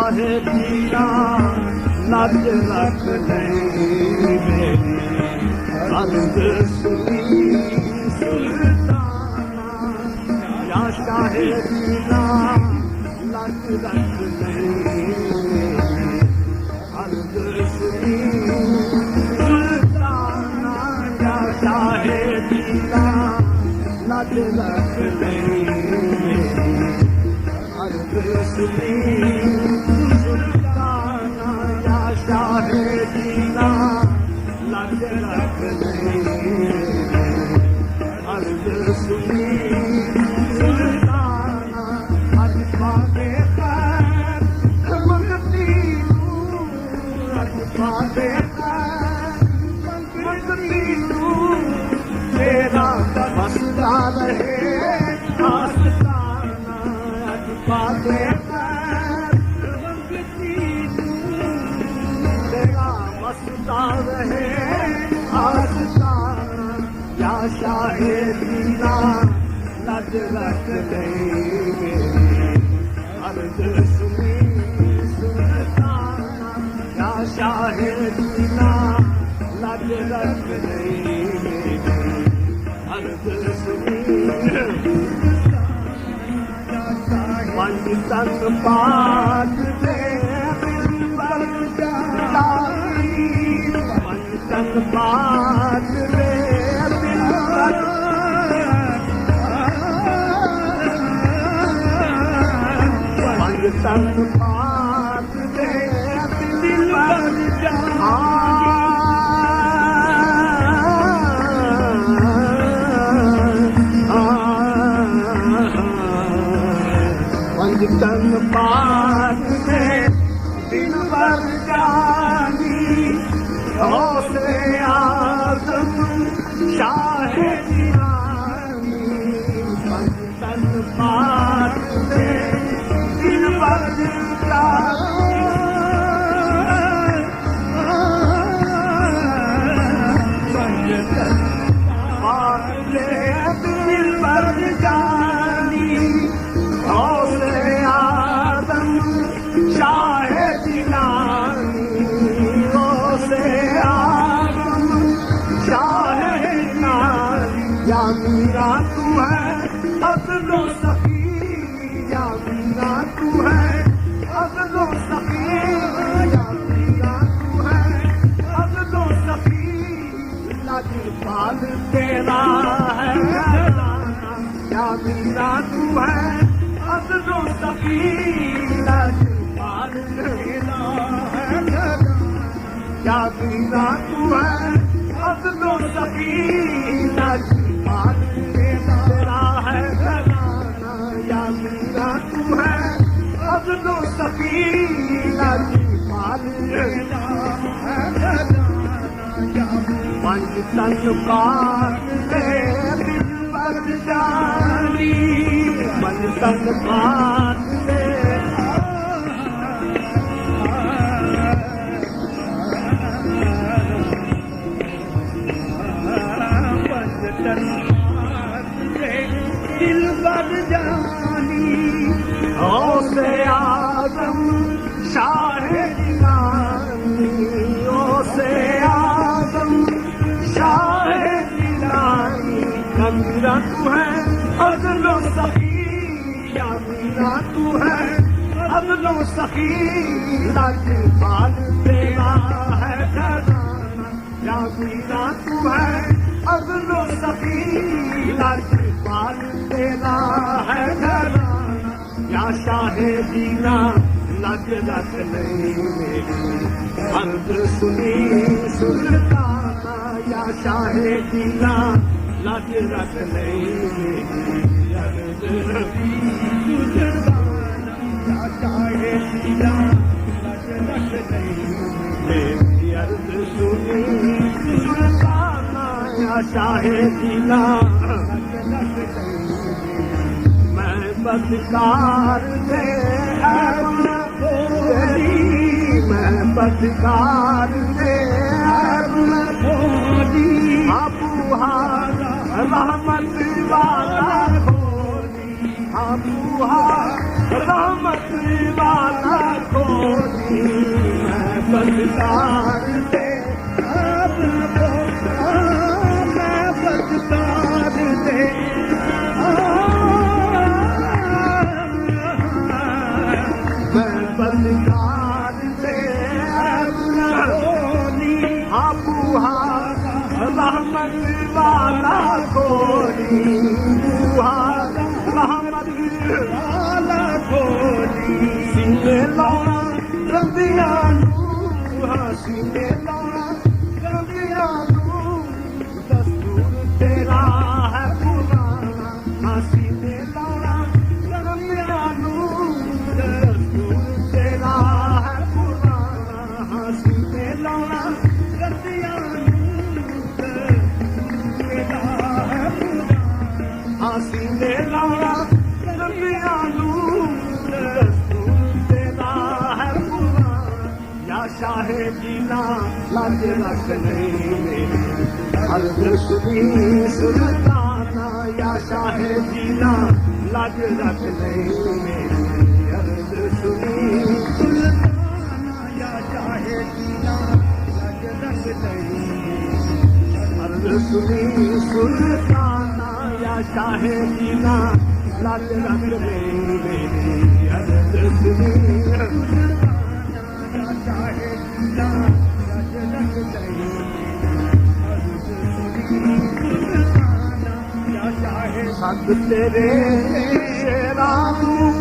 शाहे दीना लज रख नहीं मेरी अर्ज सुनी सुल्ताना या शाहे दीना लज रख नहीं मेरी अर्ज सुनी सुल्ताना या शाहे दीना लज रख नहीं मेरी अर्ज सुनी सुल्ताना या शाहे दीना लज रख नहीं अर्ज सुनी सुल्ताना अज पाके पैर मंगती तू अज पाके पैर मंगती तू तेरा बसदा रहे आस्ताना अज पाके पैर मंगती तू तेरा बसदा रहे आस्ताना या शाहे दीना लज रख नहीं मेरी अर्ज सुनी सुल्ताना या शाहे दीना लज रख नहीं मेरी अर्ज सुनी पंज तन पात दे पर जानी पंज तन पात दे पंज तन पात दे दिल पर पंज तन पात दे दिल पर जानी हौसले आज़म शाहे दीवानी पंज तन पात दे दिल पर जानी पंज तन पात दे दिल पर जानी हौसले आज़म शाहे दीवानी हौसले आज़म शाहे दीवानी या मीरा तू है अज़लो सखी या मीरा तू है अज़लो सखी या मीरा तू है अज़लो सखी लजपाल तेरा है या मीरा तू है अज़लो सखी लजपाल तेरा है या मीरा तू है अज़लो सखी लजपाल तेरा है या मीरा तू है अज़लो सखी लजपाल तेरा है पंज तन पात दे दिल पर जानी पंज तन पात दे दिल पर जानी हौसले आज़म शाहे दीवानी हौसले आज़म शाहे दीवानी या मीरा तू है अज़लो सखी या मीरा तू है अज़लो सखी लजपाल तेरा है खजाना या मीरा तू है अज़लो सखी लजपाल तेरा है खजाना या शाहे दीना लज रख नहीं मेरी अर्ज सुनी सुल्ताना या शाहे दीना लज रख नहीं मेरी अर्ज सुनी सुल्ताना या शाहे दीना लज रख नहीं मेरी अर्ज सुनी सुल्ताना या शाहे दीना लज रख नहीं मैं बदकार दे मैं बदकार दे अबू हारा रहमत वाला खोली अबू हारा रहमत वाला खोली मैं बदकार दे आपको मैं बदकार दे मैं बदकार दे आपू रहमत वाला कोई रहमत वाला कोई सीने लाना रंदियां सीने लाना रंदियां दस्तूर तेरा है पुराना सीने लाना रंदियां दस्तूर तेरा है पुराना सीने लाना रंदियां सीने लाना रंदियां शाहे जीना लाज रख नहीं अर्ज सुनी सुल्ताना या शाहे जीना लाज रख नहीं अर्ज सुनी सुल्ताना या शाहे जीना लाज रख नहीं अर्ज सुनी सुल्ताना या शाहे जीना लाज रख नहीं अर्ज सुनी सद तेरे शेरा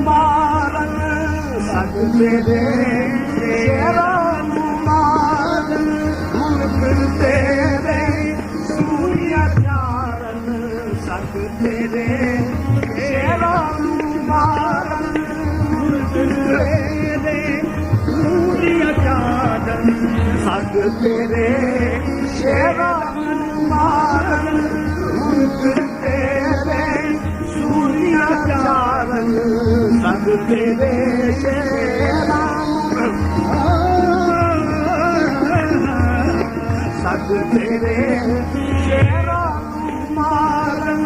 मारन सद तेरे शेरा मारन मुल्क तेरे सूर्य चारन सद तेरे शेरा मारन मुल्क तेरे सूर्य चारन सद तेरे शेरा मारन मुल्क तेरे सूर्य चारन सद तेरे शेरा सद तेरे शेरा मारन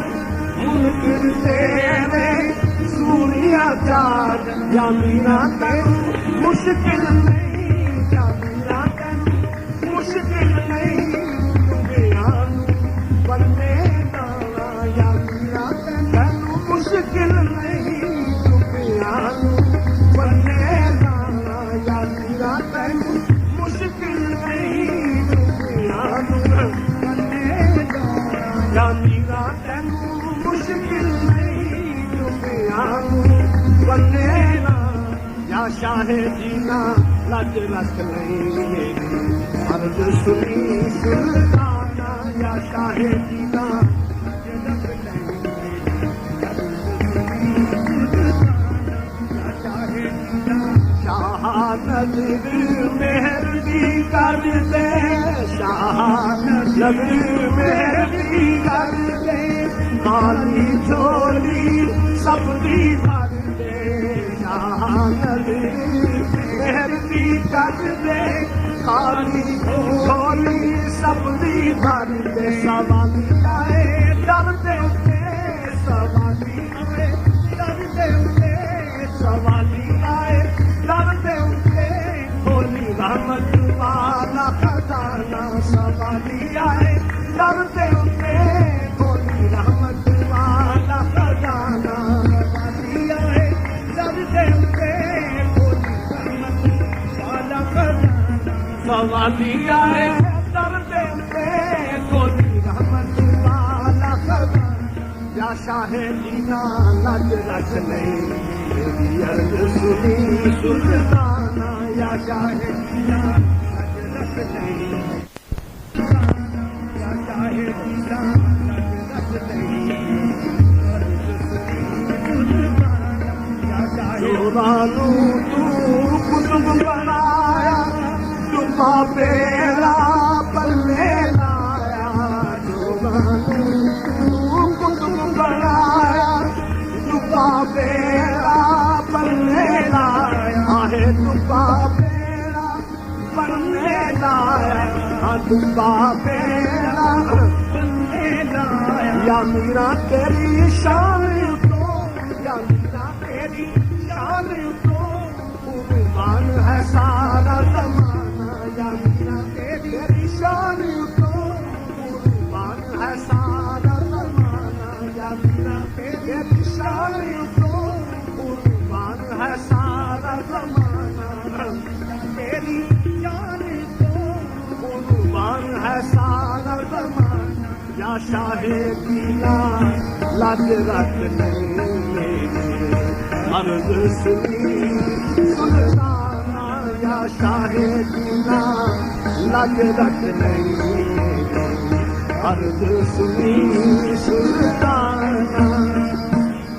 मुल्क तेरे सूर्य चारन या मीरा तन मुश्किल नहीं या मीरा तन मुश्किल नहीं बनने या मीरा तन मुश्किल नहीं बनने या मीरा तन मुश्किल नहीं बनने या मीरा तन मुश्किल नहीं बनने या शाहे जीना लज रख नहीं अर्ज सुनी सुल्ताना या शाहे जीना लज रख नहीं शाह नज़र मेहरबी कर दे शाह नज़र मेहरबी कर दे खाली झोली सबकी भर दे शाह नज़र मेहरबी कर दे खाली झोली सबकी भर दे सवाली आए डर दे सवाली आए डर दे सवाली आए डर दे होली रहमत वाला खजाना सवाली आए डर दे होली रहमत वाला खजाना सवाली आए डर दे होली रहमत वाला खजाना सवाली आए डर दे होली रहमत वाला खजाना या शाहे जीना लज रख नहीं अर्ज सुनी सुल्ताना या शाहे जीना लज रख नहीं या शाहे जीना लज रख नहीं या शाहे रानू तू कुतुब बनाया तुमा बेड़ा पल्ले लाया कुतुब बनाया तुमा बेड़ा पल्ले लाया है तुमा बेड़ा पल्ले लाया तुमा बेड़ा पल्ले लाया या मीरा तेरी शान तो या मीरा तेरी शान तो कुर्बान है सारा जमाना या मीरा तेरी शान तो कुर्बान है सारा जमाना या मीरा तेरी शान तो कुर्बान है सारा जमाना तेरी जान तो कुर्बान है सारा जमाना या शाहे दीना लग रख नहीं अर्ज सुनी सुल्ताना या शाहे दीना लग रख नहीं अर्ज सुनी सुल्ताना